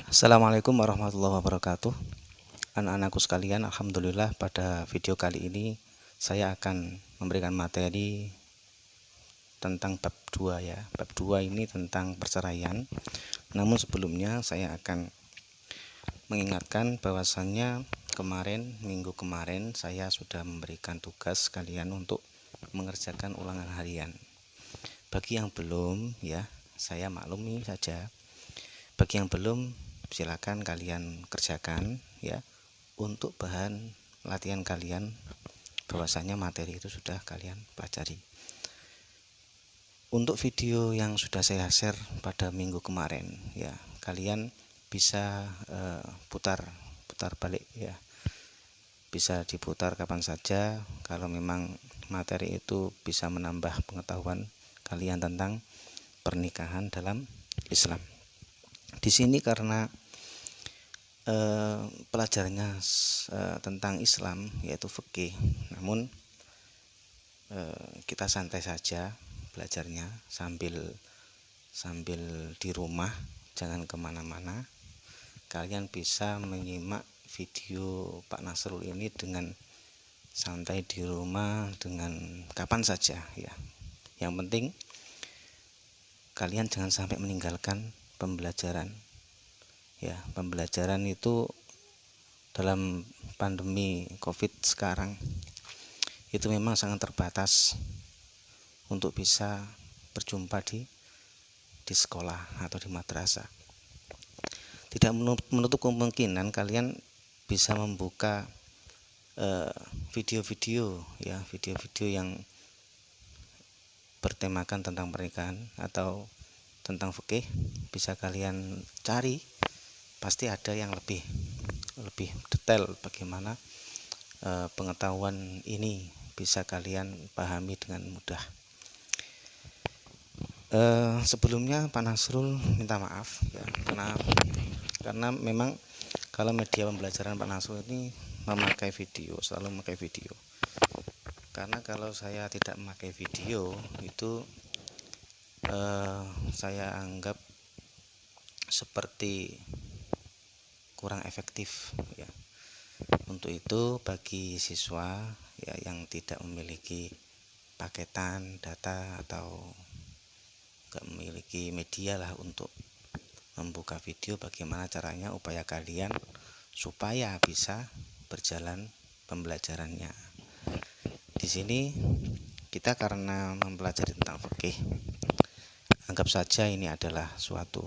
Assalamualaikum warahmatullahi wabarakatuh. Anak-anakku sekalian, alhamdulillah pada video kali ini saya akan memberikan materi tentang bab 2 ya. Bab 2 ini tentang perceraian. Namun sebelumnya saya akan mengingatkan bahwasannya minggu kemarin saya sudah memberikan tugas kalian untuk mengerjakan ulangan harian. Bagi yang belum ya, saya maklumi saja. Bagi yang belum, silakan kalian kerjakan ya, untuk bahan latihan kalian bahwasanya materi itu sudah kalian pelajari. Untuk video yang sudah saya share pada minggu kemarin ya, kalian bisa putar balik ya, bisa diputar kapan saja kalau memang materi itu bisa menambah pengetahuan kalian tentang pernikahan dalam Islam. Di sini karena pelajarannya tentang Islam yaitu fikih, namun kita santai saja belajarnya sambil di rumah, jangan kemana-mana. Kalian bisa menyimak video Pak Nasrul ini dengan santai di rumah dengan kapan saja ya. Yang penting kalian jangan sampai meninggalkan pembelajaran ya. Pembelajaran itu dalam pandemi COVID sekarang itu memang sangat terbatas untuk bisa berjumpa di sekolah atau di madrasah. Tidak menutup kemungkinan kalian bisa membuka video-video ya, video-video yang bertemakan tentang pernikahan atau tentang fikih, bisa kalian cari, pasti ada yang lebih detail bagaimana pengetahuan ini bisa kalian pahami dengan mudah. Sebelumnya Pak Nasrul minta maaf ya, karena memang kalau media pembelajaran Pak Nasrul ini memakai video, selalu memakai video. Karena kalau saya tidak memakai video itu saya anggap seperti kurang efektif ya. Untuk itu bagi siswa ya yang tidak memiliki paketan data atau enggak memiliki media lah untuk membuka video, bagaimana caranya upaya kalian supaya bisa berjalan pembelajarannya. Di sini kita karena mempelajari tentang fikih, anggap saja ini adalah suatu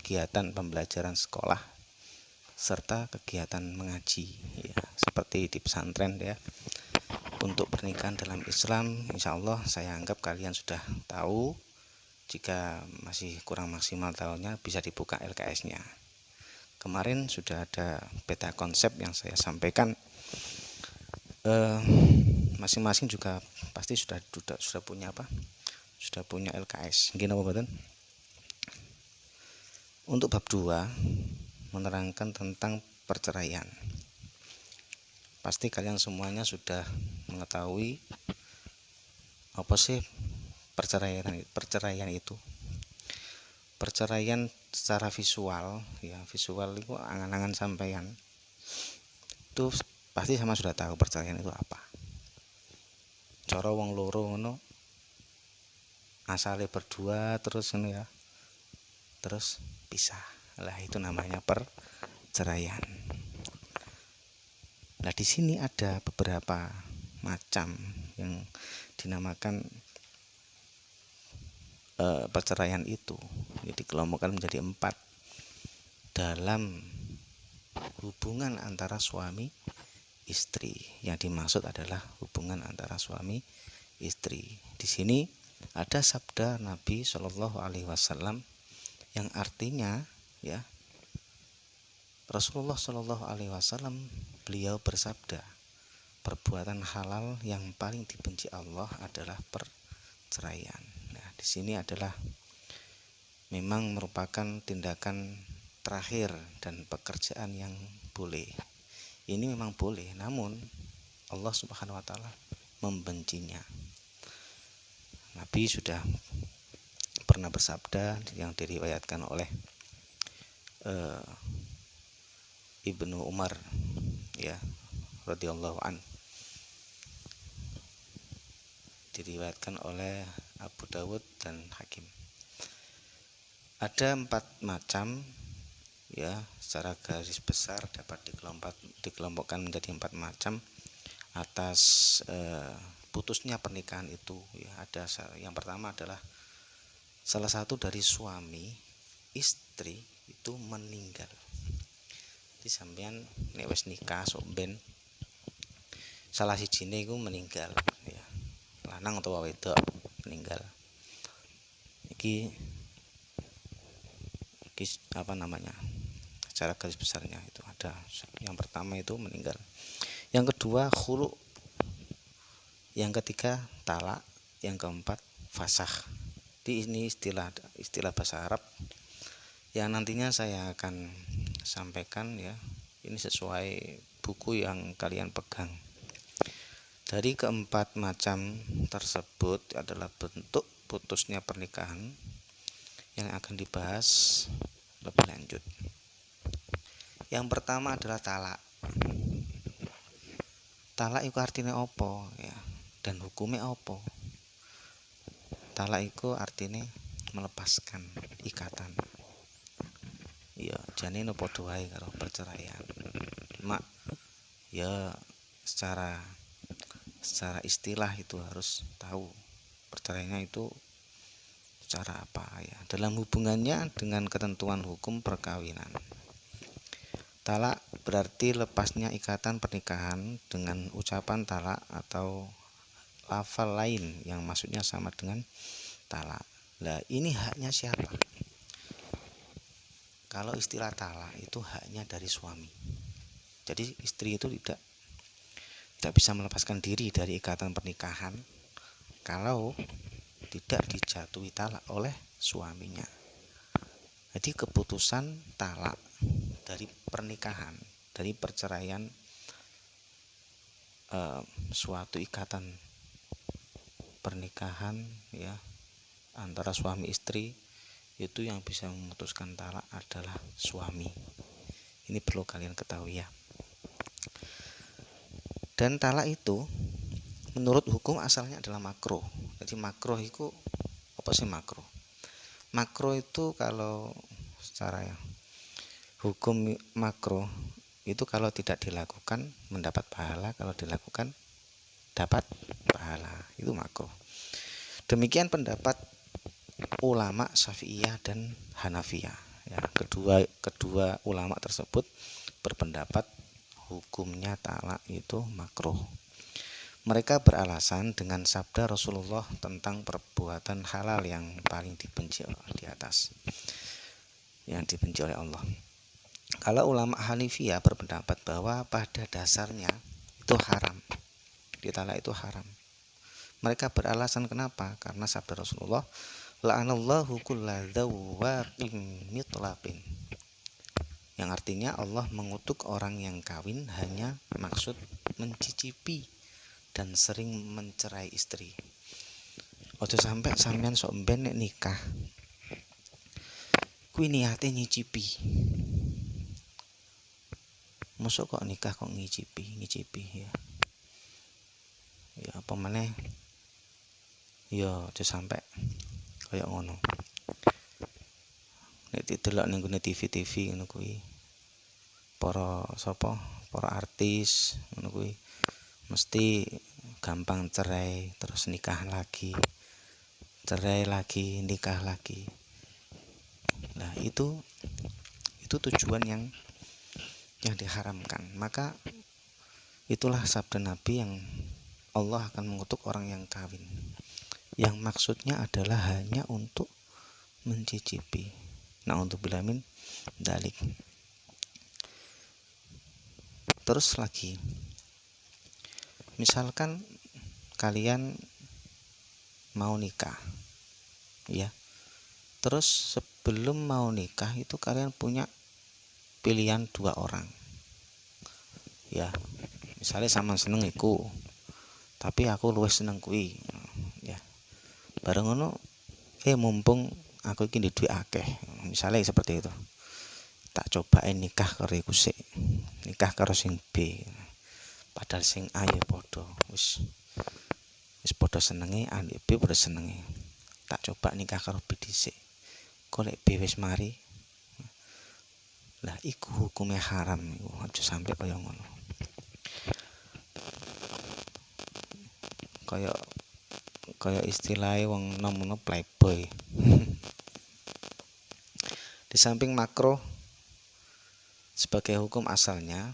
kegiatan pembelajaran sekolah serta kegiatan mengaji ya, seperti di pesantren ya. Untuk pernikahan dalam Islam, insya Allah saya anggap kalian sudah tahu. Jika masih kurang maksimal tahunnya, bisa dibuka LKS-nya. Kemarin sudah ada beta konsep yang saya sampaikan. Masing-masing juga pasti sudah punya sudah punya LKS. Mungkin apa badan? Untuk bab 2 menerangkan tentang perceraian. Pasti kalian semuanya sudah mengetahui apa sih perceraian itu. Perceraian secara visual ya, visual itu angan-angan sampeyan itu pasti sama sudah tahu perceraian itu apa. Cara wong loro ngono asale berdua terus ngono ya, terus pisah, lah itu namanya perceraian. Nah di sini ada beberapa macam yang dinamakan perceraian itu. Jadi dikelompokkan menjadi 4 dalam hubungan antara suami istri. Yang dimaksud adalah hubungan antara suami istri. Di sini ada sabda Nabi Shallallahu Alaihi Wasallam yang artinya ya, Rasulullah Shallallahu Alaihi Wasallam beliau bersabda, perbuatan halal yang paling dibenci Allah adalah perceraian. Nah, di sini adalah memang merupakan tindakan terakhir dan pekerjaan yang boleh. Ini memang boleh, namun Allah Subhanahu wa taala membencinya. Nabi sudah pernah bersabda yang diriwayatkan oleh Ibnu Umar ya radhiyallahu an, diriwayatkan oleh Abu Dawud dan Hakim. Ada 4 macam ya, secara garis besar dapat dikelompokkan menjadi 4 macam atas putusnya pernikahan itu ya. Ada yang pertama adalah salah satu dari suami istri itu meninggal. Jadi sampean nek wis nikah sok ben salah sijine iku meninggal ya, lanang utawa wedok meninggal. Iki apa namanya? Secara garis besarnya itu ada. Yang pertama itu meninggal. Yang kedua khulu. Yang ketiga talak. Yang keempat fasakh. Ini istilah bahasa Arab yang nantinya saya akan sampaikan ya. Ini sesuai buku yang kalian pegang. Dari keempat macam tersebut adalah bentuk putusnya pernikahan yang akan dibahas lebih lanjut. Yang pertama adalah talak. Talak itu artinya apa ya, dan hukumnya apa? Talak itu artinya melepaskan ikatan. Ya, jane no padha wae karo perceraian. Mak ya secara istilah itu harus tahu perceraiannya itu secara apa ya, dalam hubungannya dengan ketentuan hukum perkawinan. Talak berarti lepasnya ikatan pernikahan dengan ucapan talak atau lafal lain yang maksudnya sama dengan talak. Lah ini haknya siapa? Kalau istilah talak itu haknya dari suami. Jadi istri itu tidak bisa melepaskan diri dari ikatan pernikahan kalau tidak dijatuhi talak oleh suaminya. Jadi keputusan talak dari pernikahan, dari perceraian, suatu ikatan pernikahan ya antara suami istri, itu yang bisa memutuskan talak adalah suami. Ini perlu kalian ketahui ya. Dan talak itu menurut hukum asalnya adalah makruh. Jadi makruh itu apa sih makruh? Makruh itu kalau secara hukum makruh itu kalau tidak dilakukan mendapat pahala, kalau dilakukan dapat pahala. Itu makruh. Demikian pendapat ulama Syafi'iyah dan Hanafiyah ya. Kedua ulama tersebut berpendapat hukumnya talak itu makruh. Mereka beralasan dengan sabda Rasulullah tentang perbuatan halal yang paling dibenci di atas, yang dibenci oleh Allah. Kalau ulama Hanafiyah berpendapat bahwa pada dasarnya itu haram, ditalak itu haram. Mereka beralasan kenapa? Karena sabda Rasulullah, la'anallahu kulla dzawwaqin mitlaqin, yang artinya Allah mengutuk orang yang kawin hanya maksud mencicipi dan sering mencerai istri. Ojo sampai sampean sok ben nek nikah kuwi niate nyicipi. Mosok kok nikah kok ngicipi ya. Ya apa meneh? Ya ojo sampai kaya ngono. Nek didelok ning gone TV ngono kuwi. Para artis ngono kuwi mesti gampang cerai terus nikah lagi, cerai lagi, nikah lagi. Nah itu tujuan yang diharamkan. Maka itulah sabda Nabi yang Allah akan mengutuk orang yang kawin, yang maksudnya adalah hanya untuk mencicipi. Nah untuk bilamin dalik. Terus lagi, misalkan kalian mau nikah ya, terus sebelum mau nikah itu kalian punya pilihan 2 orang ya. Misalnya sama seneng iku, tapi aku luwih seneng kuwi ya. Bareng ngono mumpung aku iki duwe akeh, misalnya seperti itu. tak cobain nikah karo iku sik, nikah karo sing B, padahal sing A ya padha wis padha senenge, A B padha senenge, tak coba nikah karo B dhisik, kok lek B wis mari, lah iku hukume haram, iku aja sampe kaya ngono. Kaya istilahnya wong nom playboy. Di samping makruh sebagai hukum asalnya,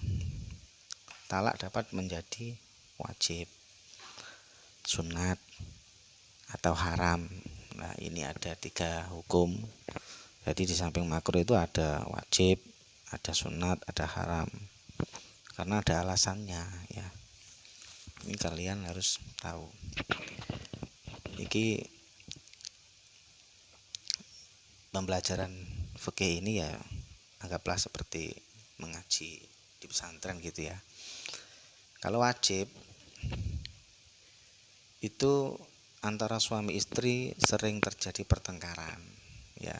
talak dapat menjadi wajib, sunat, atau haram. Nah, ini ada 3 hukum. Jadi di samping makruh itu ada wajib, ada sunat, ada haram. Karena ada alasannya ya. Ini kalian harus tahu. Iki pembelajaran fikih ini ya anggaplah seperti mengaji di pesantren gitu ya. Kalau wajib itu antara suami istri sering terjadi pertengkaran ya,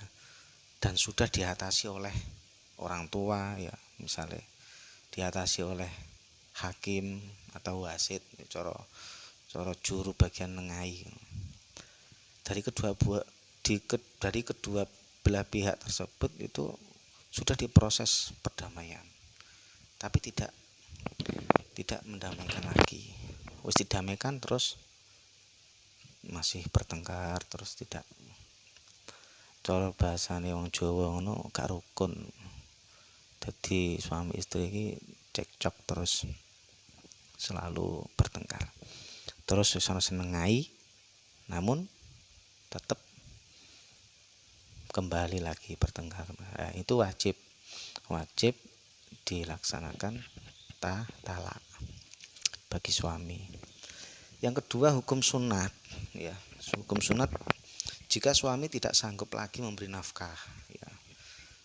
dan sudah diatasi oleh orang tua ya, misalnya diatasi oleh hakim atau wasit, coro juru bagian nengai. Dari kedua belah pihak tersebut itu sudah diproses perdamaian, tapi tidak mendamaikan lagi. Wis didamaikan terus masih bertengkar, terus tidak, cara bahasane wong Jawa ngono, gak rukun. Jadi suami istri ini cekcok terus, selalu bertengkar, terus susah senengai, namun tetap kembali lagi bertengkar. Nah, itu wajib dilaksanakan talak bagi suami. Yang kedua, hukum sunat ya. Hukum sunat, jika suami tidak sanggup lagi memberi nafkah ya,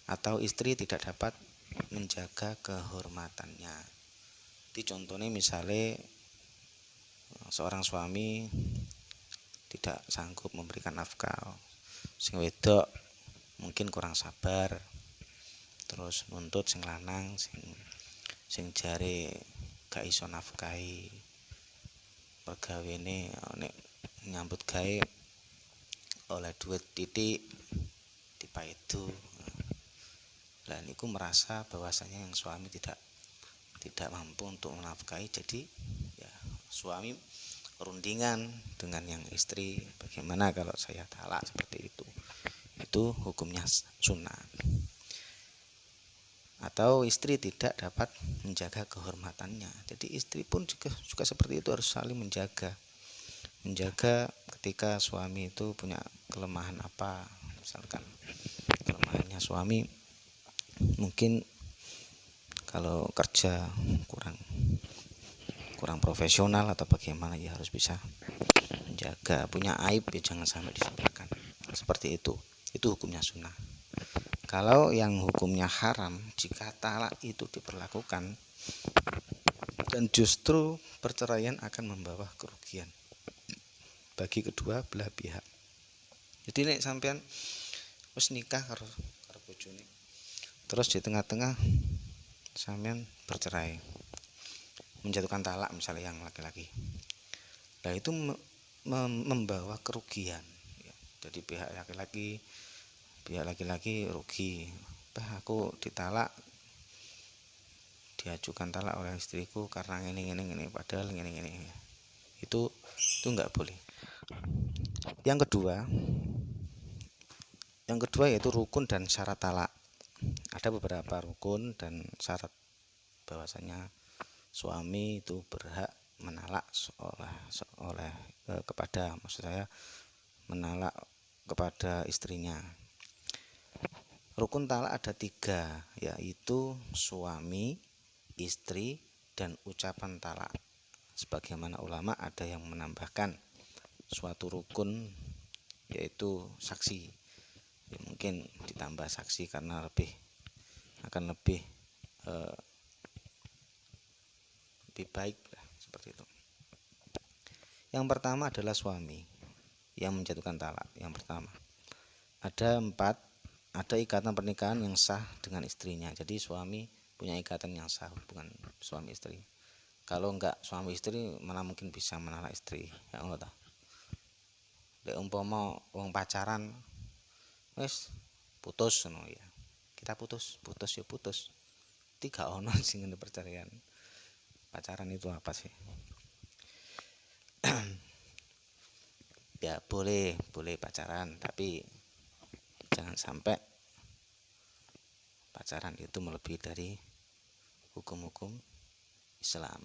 atau istri tidak dapat menjaga kehormatannya. Jadi contohnya misalnya seorang suami tidak sanggup memberikan nafkah, sing wedok mungkin kurang sabar, terus nuntut sing lanang sing jare gak iso nafkahi, pegawene nek nyambut gawe oleh duit titik dipaidu. Lah niku merasa bahwasanya yang suami tidak mampu untuk menafkahi, jadi ya suami rundingan dengan yang istri, bagaimana kalau saya talak seperti itu. Itu hukumnya sunat. Atau istri tidak dapat menjaga kehormatannya, jadi istri pun juga seperti itu, harus saling menjaga ketika suami itu punya kelemahan apa. Misalkan kelemahannya suami mungkin kalau kerja kurang profesional atau bagaimana, ya harus bisa menjaga. Punya aib ya jangan sampai disebarkan, seperti itu hukumnya sunnah. Kalau yang hukumnya haram, jika talak itu diperlakukan dan justru perceraian akan membawa kerugian bagi kedua belah pihak. Jadi nek sampean wis nikah karo bojone, terus di tengah-tengah sampean bercerai, menjatuhkan talak misalnya yang laki-laki, nah itu membawa kerugian ya. Jadi pihak laki-laki rugi, aku ditalak, diajukan talak oleh istriku karena ini padahal ini itu nggak boleh. Yang kedua yaitu rukun dan syarat talak. Ada beberapa rukun dan syarat bahwasanya suami itu berhak menalak menalak kepada istrinya. Rukun talak ada 3, yaitu suami, istri, dan ucapan talak. Sebagaimana ulama ada yang menambahkan suatu rukun yaitu saksi. Ya, mungkin ditambah saksi karena akan lebih baik seperti itu. Yang pertama adalah suami yang menjatuhkan talak. Yang pertama ada 4 ada ikatan pernikahan yang sah dengan istrinya. Jadi suami punya ikatan yang sah hubungan suami istri. Kalau enggak suami istri mana mungkin bisa menolak istri, ya Allah toh. Lek umpama wong pacaran wis putus ngono ya. Kita putus ya putus. Tiga ono sing ngene perceraian. Pacaran itu apa sih? Ya boleh pacaran, tapi jangan sampai pacaran itu melebihi dari hukum-hukum Islam.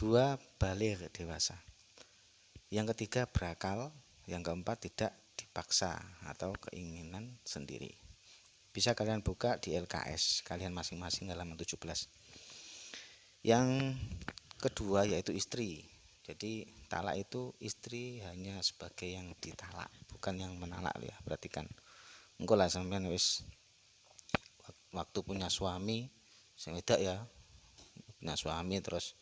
2, baligh dewasa. Yang ketiga berakal. Yang keempat tidak dipaksa atau keinginan sendiri. Bisa kalian buka di LKS kalian masing-masing halaman 17. Yang kedua yaitu istri. Jadi talak itu istri hanya sebagai yang ditalak, bukan yang menalak ya. Perhatikan. Engko lah sampean wis waktu punya suami, sing wedak ya. Punya suami terus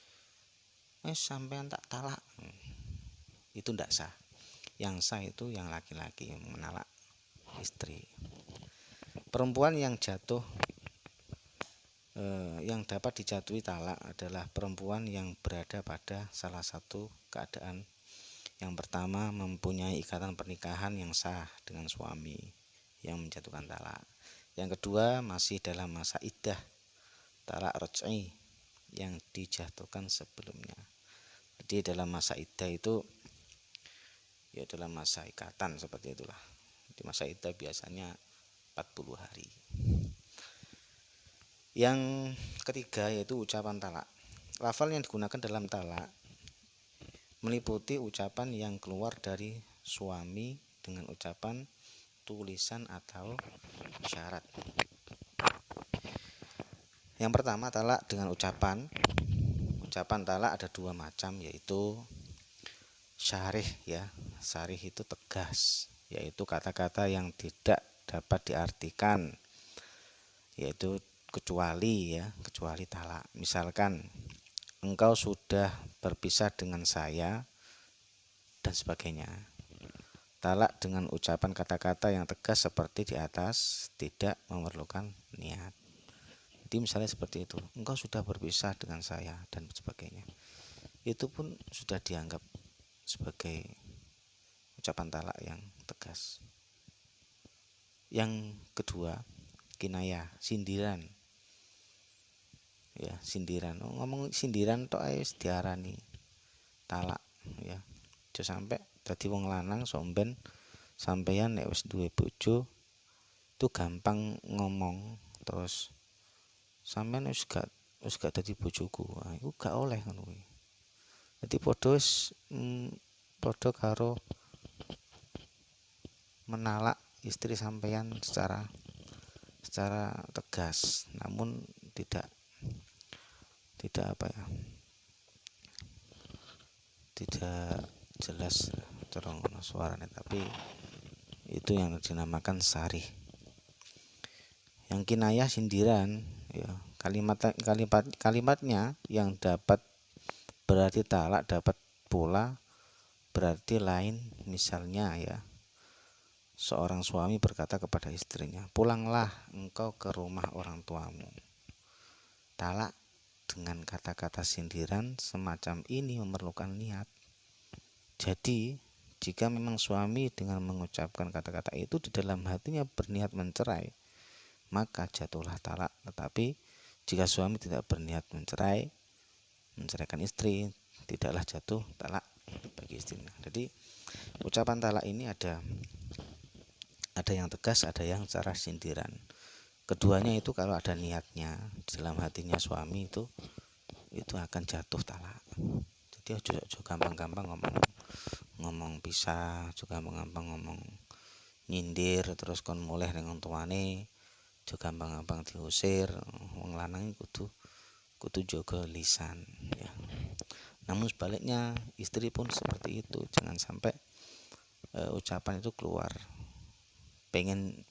sampean tak talak. Itu ndak sah. Yang sah itu yang laki-laki yang menalak istri. Perempuan yang jatuh yang dapat dijatuhi talak adalah perempuan yang berada pada salah satu keadaan. Yang pertama, mempunyai ikatan pernikahan yang sah dengan suami yang menjatuhkan talak. Yang kedua, masih dalam masa iddah talak raj'i yang dijatuhkan sebelumnya. Jadi dalam masa iddah itu ya dalam masa ikatan seperti itulah. Di masa iddah biasanya 40 hari. Yang ketiga yaitu ucapan talak. Lafal yang digunakan dalam talak meliputi ucapan yang keluar dari suami dengan ucapan tulisan atau syarat. Yang pertama talak dengan ucapan. Ucapan talak ada 2 macam, yaitu syarih ya. Syarih itu tegas, yaitu kata-kata yang tidak dapat diartikan, yaitu kecuali talak. Misalkan engkau sudah berpisah dengan saya dan sebagainya. Talak dengan ucapan kata-kata yang tegas seperti di atas, tidak memerlukan niat. Jadi misalnya seperti itu, engkau sudah berpisah dengan saya dan sebagainya. Itu pun sudah dianggap sebagai ucapan talak yang tegas. Yang kedua, kinayah, sindiran. Ya, sindiran. Ngomong sindiran tok ae wis diarani talak ya. Aja sampai dadi wong lanang somben sampeyan nek wis duwe bojo itu gampang ngomong terus sampeyan wis gak dadi bojoku. Iku gak oleh ngono kuwi. Dadi padha karo menalak istri sampeyan secara tegas, namun tidak tidak jelas terong suaranya, tapi itu yang dinamakan sarih. Yang kinayah sindiran ya, kalimatnya yang dapat berarti talak dapat pula berarti lain. Misalnya ya, seorang suami berkata kepada istrinya, pulanglah engkau ke rumah orang tuamu. Talak dengan kata-kata sindiran semacam ini memerlukan niat. Jadi jika memang suami dengan mengucapkan kata-kata itu di dalam hatinya berniat mencerai, maka jatuhlah talak. Tetapi jika suami tidak berniat menceraikan istri, tidaklah jatuh talak bagi istrinya. Jadi ucapan talak ini ada yang tegas, ada yang secara sindiran. Keduanya itu kalau ada niatnya di dalam hatinya suami itu akan jatuh talak. Jadi ojo gampang-gampang ngomong pisah, juga gampang ngomong nyindir terus kon mulih ning tuane, ojo gampang-gampang diusir. Wong lanang kudu jaga lisan ya. Namun sebaliknya istri pun seperti itu, jangan sampai ucapan itu keluar pengen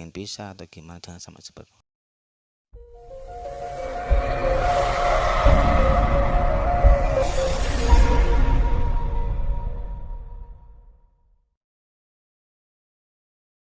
pisah atau gimana, jangan sampai seperti